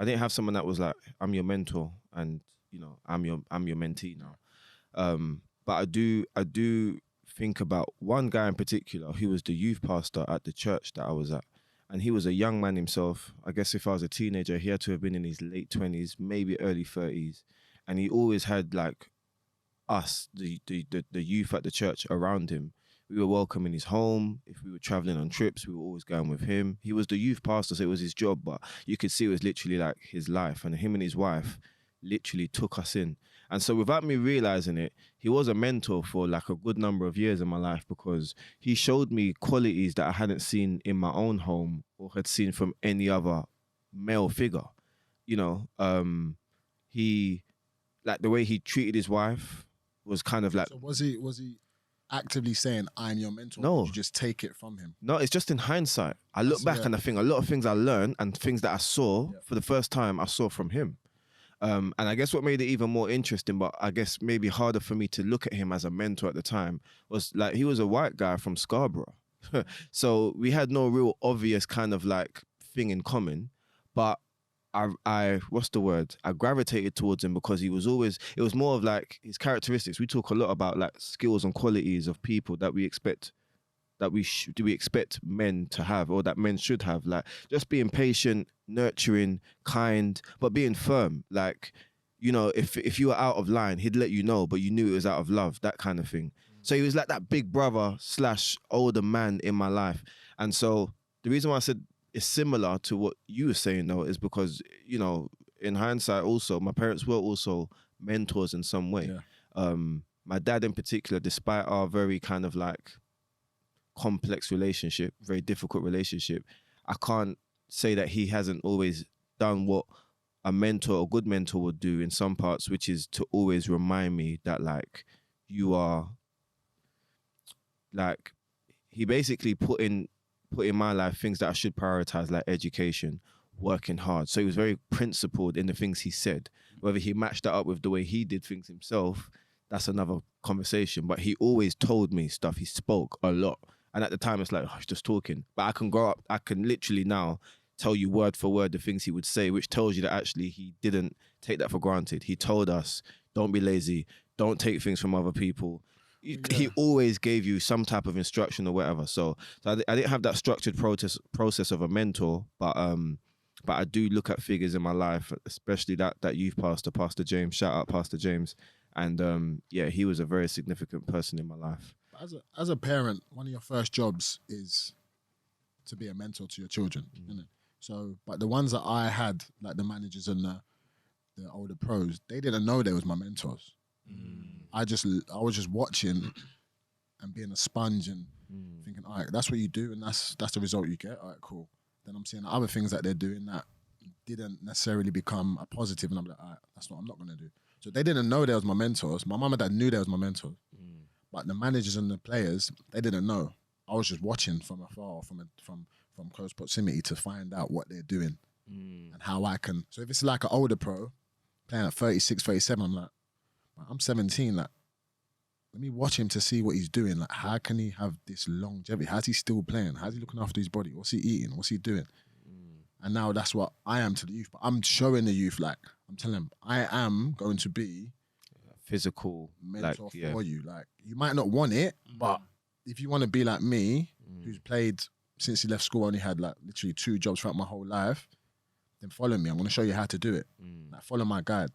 I didn't have someone that was like, I'm your mentor and, you know, I'm your mentee now. But I do think about one guy in particular who was the youth pastor at the church that I was at. And he was a young man himself. I guess if I was a teenager, he had to have been in his late 20s, maybe early 30s. And he always had like us, the youth at the church around him. We were welcome in his home. If we were traveling on trips, we were always going with him. He was the youth pastor, so it was his job, but you could see it was literally like his life. And him and his wife literally took us in. And so without me realizing it, he was a mentor for like a good number of years in my life because he showed me qualities that I hadn't seen in my own home or had seen from any other male figure. You know, he, like the way he treated his wife was kind of like... So was he actively saying, I'm your mentor? No. Or did you just take it from him? No, it's just in hindsight. I look back and I think a lot of things I learned and things that I saw for the first time, I saw from him. And I guess what made it even more interesting, but I guess maybe harder for me to look at him as a mentor at the time, was like he was a white guy from Scarborough. So we had no real obvious kind of like thing in common, but I what's the word? I gravitated towards him because he was always, it was more of like his characteristics. We talk a lot about like skills and qualities of people that we expect, we expect men to have, or that men should have, like just being patient, nurturing, kind, but being firm. Like, you know, if you were out of line, he'd let you know, but you knew it was out of love, that kind of thing. So he was like that big brother / older man in my life. And so the reason why I said it's similar to what you were saying though is because, you know, in hindsight also, my parents were also mentors in some way. Yeah. My dad in particular, despite our very kind of like complex relationship, very difficult relationship, I can't say that he hasn't always done what a mentor or good mentor would do in some parts, which is to always remind me that like you are like, he basically put in my life things that I should prioritize, like education, working hard. So he was very principled in the things he said. Whether he matched that up with the way he did things himself, that's another conversation. But he always told me stuff. He spoke a lot. And at the time, it's like, oh, he's just talking. But I can grow up, I can literally now tell you word for word the things he would say, which tells you that actually he didn't take that for granted. He told us, don't be lazy, don't take things from other people. Yeah. He always gave you some type of instruction or whatever. So I didn't have that structured process of a mentor, but I do look at figures in my life, especially that youth pastor, Pastor James. Shout out Pastor James. And yeah, he was a very significant person in my life. As a parent, one of your first jobs is to be a mentor to your children, isn't it? So, but the ones that I had, like the managers and the older pros, they didn't know they was my mentors. I was just watching and being a sponge and thinking, all right, that's what you do and that's the result you get. All right, cool. Then I'm seeing other things that they're doing that didn't necessarily become a positive, and I'm like, all right, that's what I'm not gonna do. So they didn't know they was my mentors. My mum and dad knew they was my mentors, but the managers and the players, they didn't know. I was just watching from afar, from close proximity to find out what they're doing and how I can. So if it's like an older pro playing at 36, 37, I'm like, I'm 17, like, let me watch him to see what he's doing. Like, how can he have this longevity? How's he still playing? How's he looking after his body? What's he eating? What's he doing? And now that's what I am to the youth. But I'm showing the youth, like, I'm telling them, I am going to be physical mentor for you. Like, you might not want it, but if you want to be like me, who's played since he left school, only had like literally 2 jobs throughout my whole life, then follow me. I'm going to show you how to do it. Like, follow my guide.